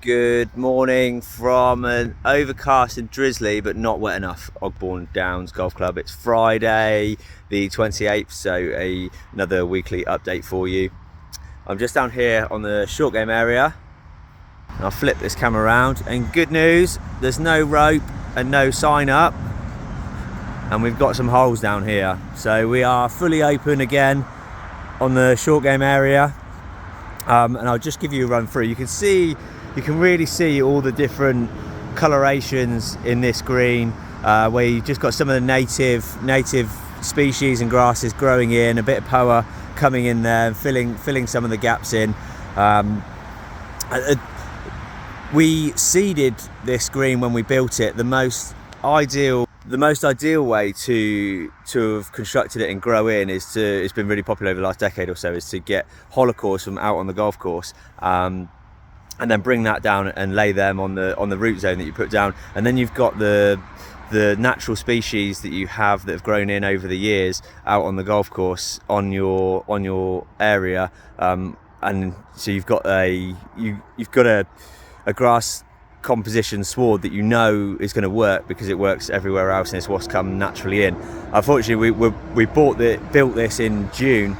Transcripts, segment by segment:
Good morning from an overcast and drizzly but not wet enough Ogbourne Downs Golf Club. It's Friday the 28th, so another weekly update for you. I'm just down here on the short game area and I'll flip this camera around, and good news, there's no rope and no sign up, and we've got some holes down here, so we are fully open again on the short game area. And I'll just give you a run through. You can really see all the different colorations in this green, where you've just got some of the native species and grasses growing in, a bit of power coming in there, filling some of the gaps in. We seeded this green when we built it. The most ideal way to have constructed it and grow in it's been really popular over the last decade or so, is to get holocaust from out on the golf course, and then bring that down and lay them on the root zone that you put down, and then you've got the natural species that you have that have grown in over the years out on the golf course on your area, and so you've got a grass composition sward that you know is going to work because it works everywhere else and it's what's come naturally in. Unfortunately, we built this in June,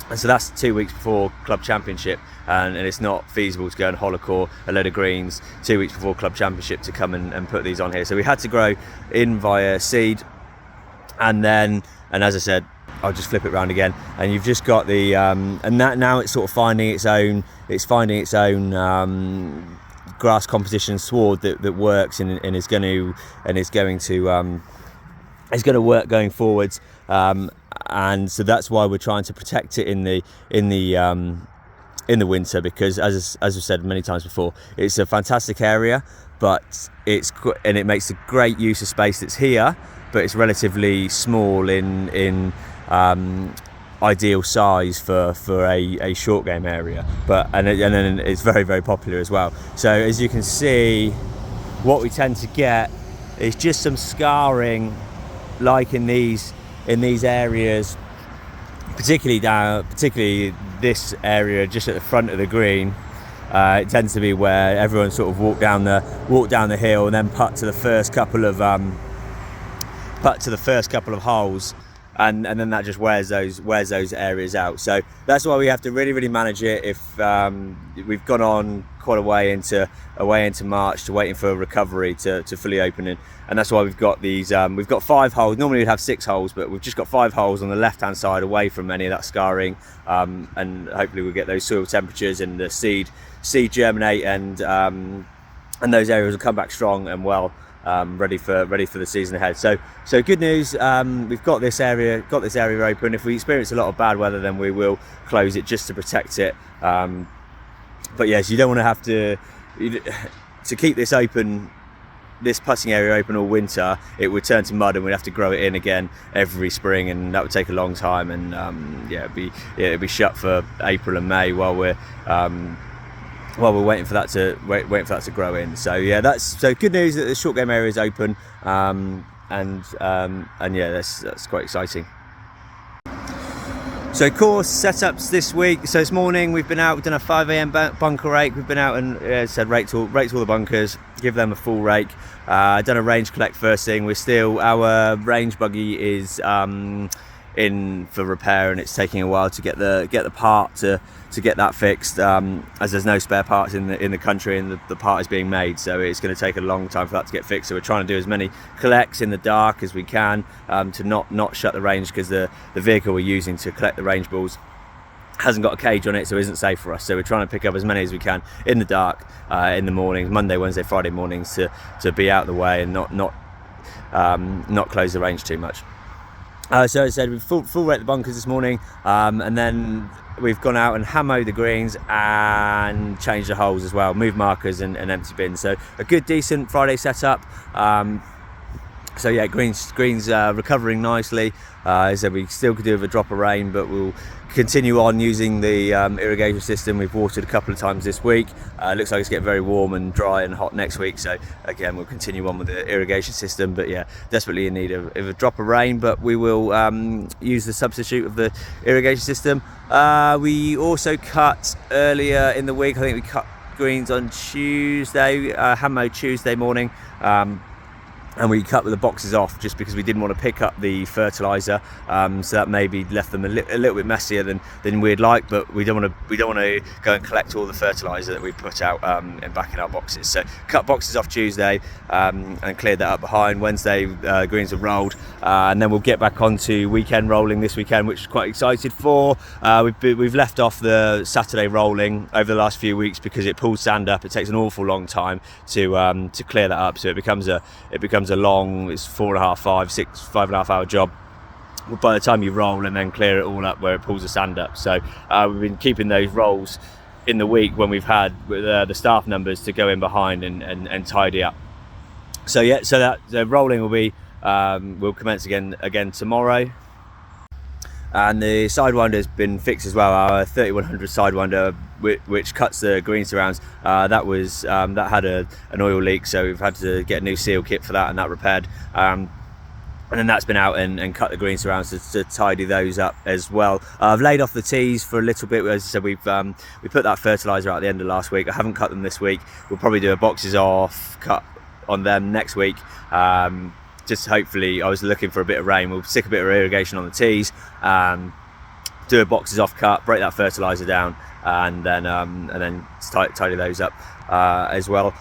and so that's 2 weeks before Club Championship, and it's not feasible to go and holocaust a load of greens 2 weeks before Club Championship to come and put these on here. So we had to grow in via seed, and as I said, I'll just flip it around again, and you've just got the and that now it's sort of finding its own grass composition sward that works and is going to work going forwards, and so that's why we're trying to protect it in the winter, because as I've said many times before, it's a fantastic area, but it makes a great use of space that's here, but it's relatively small in ideal size for a short game area, and then it's very, very popular as well. So as you can see, what we tend to get is just some scarring, like in these areas, particularly this area just at the front of the green. It tends to be where everyone sort of walk down the hill and then putt to the first couple of holes, and then that just wears those areas out. So that's why we have to really, really manage it. If we've gone on quite a way into March to waiting for a recovery to fully open it, and that's why we've got these. We've got 5 holes. Normally we'd have 6 holes, but we've just got 5 holes on the left-hand side, away from any of that scarring, and hopefully we'll get those soil temperatures and the seed germinate, and those areas will come back strong and well. Ready for the season ahead. So good news. We've got this area open. If we experience a lot of bad weather, then we will close it just to protect it. But yes, you don't want to have to keep this open, this putting area open all winter. It would turn to mud, and we'd have to grow it in again every spring, and that would take a long time. And it'd be shut for April and May while we're waiting for that to grow in. So good news that the short game area is open, and that's quite exciting. So course setups this week. So this morning we've been out, we've done a 5 a.m. bunker rake. We've been out and raked all the bunkers, give them a full rake. Done a range collect first thing. Our range buggy is in for repair, and it's taking a while to get the part to get that fixed, as there's no spare parts in the country, and the part is being made, so it's going to take a long time for that to get fixed. So we're trying to do as many collects in the dark as we can, to not shut the range, because the vehicle we're using to collect the range balls hasn't got a cage on it, so it isn't safe for us. So we're trying to pick up as many as we can in the dark, in the mornings, Monday, Wednesday, Friday mornings, to be out of the way and not close the range too much. So as I said, we've full rate the bunkers this morning, and then we've gone out and hammered the greens and changed the holes as well, moved markers and empty bins. So a good, decent Friday setup. So yeah, greens recovering nicely. So we still could do with a drop of rain, but we'll continue on using the irrigation system. We've watered a couple of times this week. Looks like it's getting very warm and dry and hot next week, so again we'll continue on with the irrigation system. But yeah, desperately in need of a drop of rain, but we will use the substitute of the irrigation system. We also cut earlier in the week, I think we cut greens on Tuesday, hand mowed Tuesday morning. And we cut the boxes off just because we didn't want to pick up the fertilizer, so that maybe left them a little bit messier than we'd like. But we don't want to go and collect all the fertilizer that we put out and back in our boxes. So cut boxes off Tuesday and cleared that up behind. Wednesday greens are rolled, and then we'll get back onto weekend rolling this weekend, which I'm quite excited for. We've left off the Saturday rolling over the last few weeks because it pulls sand up. It takes an awful long time to clear that up, so it becomes a long, it's 5.5 hour job by the time you roll and then clear it all up where it pulls the sand up. So we've been keeping those rolls in the week when we've had the staff numbers to go in behind and tidy up. So that the rolling will commence again tomorrow. And the Sidewinder's been fixed as well. Our 3100 Sidewinder, which cuts the green surrounds, that had an oil leak, so we've had to get a new seal kit for that and that repaired. And then that's been out and cut the green surrounds to tidy those up as well. I've laid off the tees for a little bit. As I said, we put that fertilizer out at the end of last week. I haven't cut them this week. We'll probably do a boxes off cut on them next week. Just hopefully, I was looking for a bit of rain. We'll stick a bit of irrigation on the tees, do a boxes off cut, break that fertilizer down, and then tidy those up as well.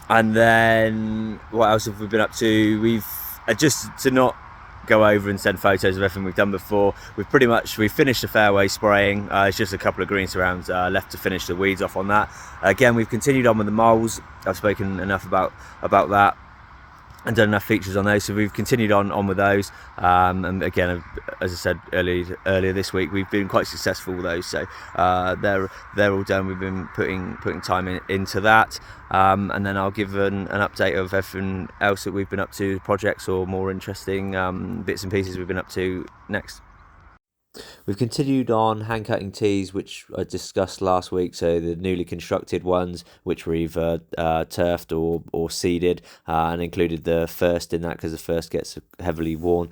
And then what else have we been up to? We've just to not go over and send photos of everything we've done before. We've finished the fairway spraying. It's just a couple of green surrounds left to finish the weeds off on that. Again, we've continued on with the moles. I've spoken enough about that and done enough features on those, so we've continued on with those. And again, as I said earlier this week, we've been quite successful with those. So they're all done. We've been putting time into that. And then I'll give an update of everything else that we've been up to, projects or more interesting bits and pieces we've been up to next. We've continued on hand cutting tees, which I discussed last week. So the newly constructed ones, which were either turfed or seeded, and included the first in that because the first gets heavily worn.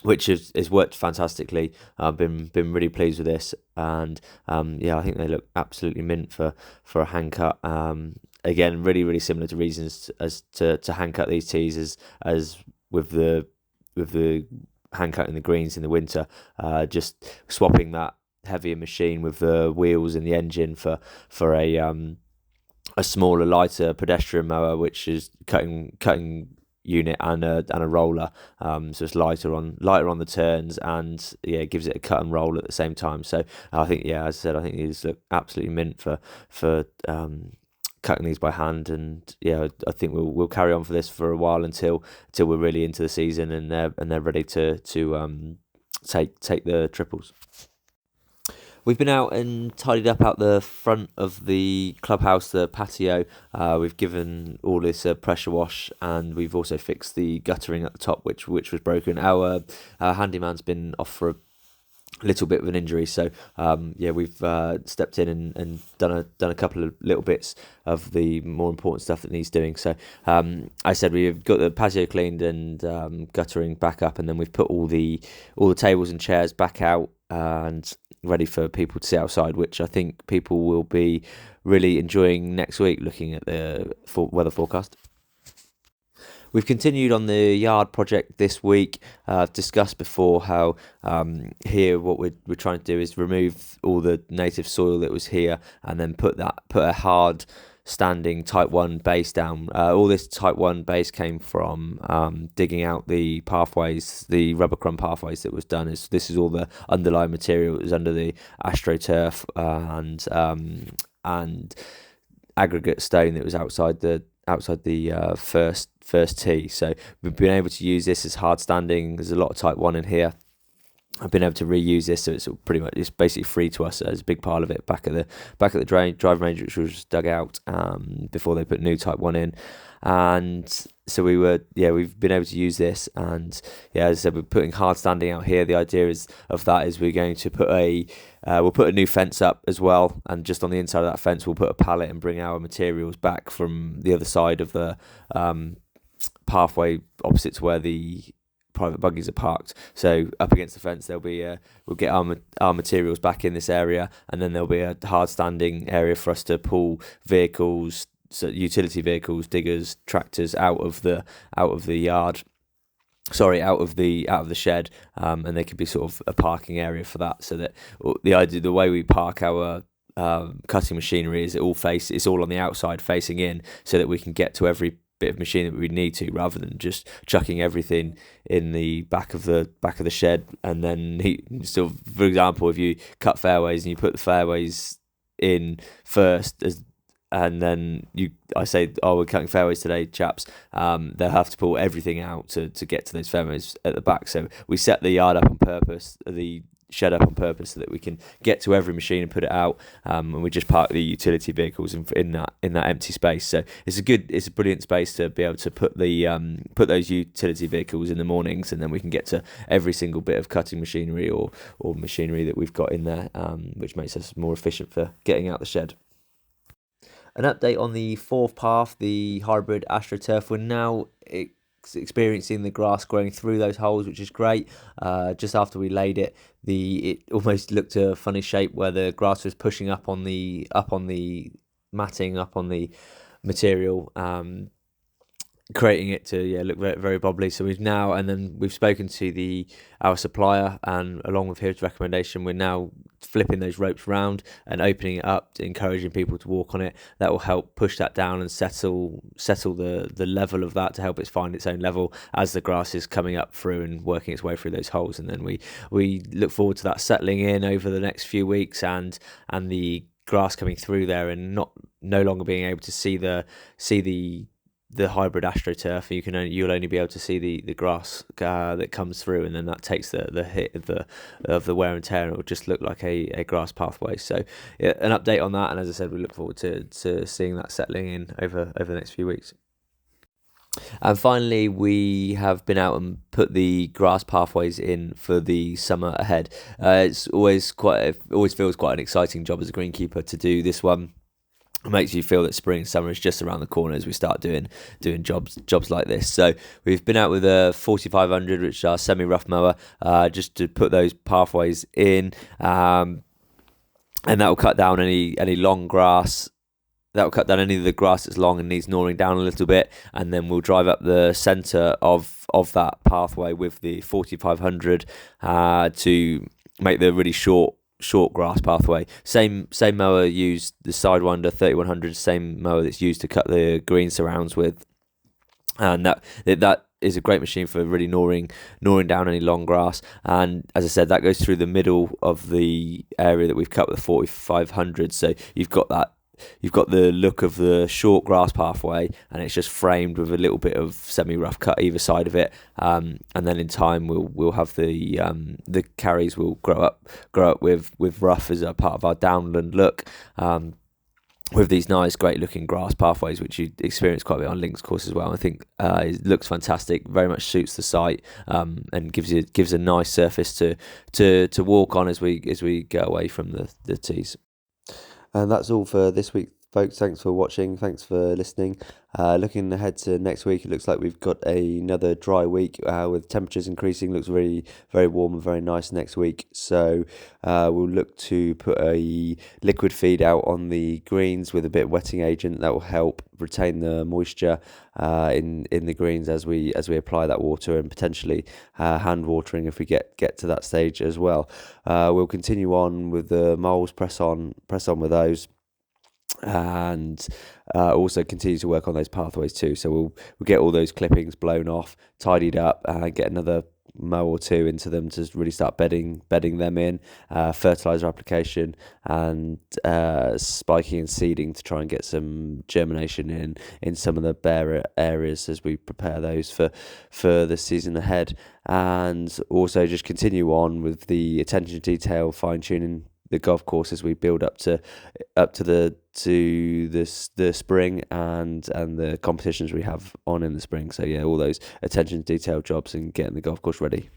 Which has worked fantastically. I've been really pleased with this, and I think they look absolutely mint for a hand cut. Again, really similar to reasons as to hand cut these tees as with the hand cutting the greens in the winter. Just swapping that heavier machine with the wheels and the engine for a smaller, lighter pedestrian mower, which is cutting unit and a roller, so it's lighter on the turns, and it gives it a cut and roll at the same time. So I think, as I said, I think these look absolutely mint for cutting these by hand, and I think we'll carry on for this for a while until we're really into the season and they're ready to take the triples. We've been out and tidied up out the front of the clubhouse, the patio. We've given all this a pressure wash, and we've also fixed the guttering at the top, which was broken. Our handyman's been off for a little bit of an injury, so we've stepped in and done a couple of little bits of the more important stuff that needs doing. So I said we've got the patio cleaned and guttering back up, and then we've put all the tables and chairs back out and ready for people to sit outside, which I think people will be really enjoying next week, looking at the weather forecast. We've continued on the yard project this week. I've discussed before how here what we're trying to do is remove all the native soil that was here, and then put a hard standing type 1 base down. All this type 1 base came from digging out the pathways, the rubber crumb pathways that was done. This is all the underlying material that was under the astroturf and aggregate stone that was outside the first tee. So we've been able to use this as hard standing. There's a lot of type 1 in here. I've been able to reuse this, so it's basically free to us as a big pile of it back at the driving range, which was dug out before they put new type 1 in. And so we've been able to use this, and as I said, we're putting hard standing out here. The idea is we're going to put we'll put a new fence up as well, and just on the inside of that fence we'll put a pallet and bring our materials back from the other side of the pathway opposite to where the private buggies are parked. So up against the fence, there'll be we'll get our materials back in this area, and then there'll be a hard standing area for us to pull vehicles, so utility vehicles, diggers, tractors out of the yard. Sorry, out of the shed, and there could be sort of a parking area for that. So that the way we park our cutting machinery is it's all on the outside facing in, so that we can get to every bit of machine that we need to, rather than just chucking everything in the back of the shed. And then so for example, if you cut fairways and you put the fairways in first, and then I say, oh, we're cutting fairways today, chaps, they'll have to pull everything out to get to those fairways at the back. So we set the yard up on purpose, the shed up on purpose, so that we can get to every machine and put it out, and we just park the utility vehicles in that empty space. So it's a brilliant space to be able to put those utility vehicles in the mornings, and then we can get to every single bit of cutting machinery or machinery that we've got in there, which makes us more efficient for getting out the shed. An update on the fourth path, the hybrid AstroTurf. We're now experiencing the grass growing through those holes, which is great. Just after we laid it, it almost looked a funny shape where the grass was pushing up on the matting, up on the material, creating it to look very, very bobbly. So we've spoken to our supplier, and along with his recommendation, we're now flipping those ropes round and opening it up, encouraging people to walk on it. That will help push that down and settle the level of that, to help it find its own level as the grass is coming up through and working its way through those holes. And then we look forward to that settling in over the next few weeks, and the grass coming through there, and no longer being able to see the hybrid AstroTurf. You'll only be able to see the grass that comes through, and then that takes the hit of the wear and tear, and it'll just look like a grass pathway. So an update on that, and as I said, we look forward to seeing that settling in over the next few weeks. And finally, we have been out and put the grass pathways in for the summer ahead. It's always feels quite an exciting job as a greenkeeper to do this one. It makes you feel that spring and summer is just around the corner as we start doing jobs like this. So we've been out with a 4500, which is our semi-rough mower, just to put those pathways in, and that will cut down any long grass. That will cut down any of the grass that's long and needs gnawing down a little bit, and then we'll drive up the centre of that pathway with the 4500 to make the really short grass pathway. Same mower used, the Sidewinder 3100, same mower that's used to cut the green surrounds with, and that is a great machine for really gnawing down any long grass. And as I said, that goes through the middle of the area that we've cut with the 4500, so you've got the look of the short grass pathway, and it's just framed with a little bit of semi-rough cut either side of it. And then in time, we'll have the carries will grow up with rough as a part of our downland look. With these nice, great-looking grass pathways, which you experience quite a bit on Link's course as well. I think it looks fantastic. Very much suits the site, and gives a nice surface to walk on as we go away from the tees. And that's all for this week, folks. Thanks for watching. Thanks for listening. Looking ahead to next week, it looks like we've got another dry week with temperatures increasing. Looks very, very warm and very nice next week. So we'll look to put a liquid feed out on the greens with a bit of wetting agent that will help retain the moisture in the greens as we apply that water, and potentially hand watering if we get to that stage as well. We'll continue on with the moles, press on with those, and also continue to work on those pathways too. So we'll get all those clippings blown off, tidied up, and get another mow or two into them to really start bedding them in, fertilizer application, and spiking and seeding to try and get some germination in some of the bare areas as we prepare those for the season ahead. And also just continue on with the attention to detail, fine tuning the golf course as we build up to the spring and the competitions we have on in the spring. So yeah, all those attention to detail jobs and getting the golf course ready.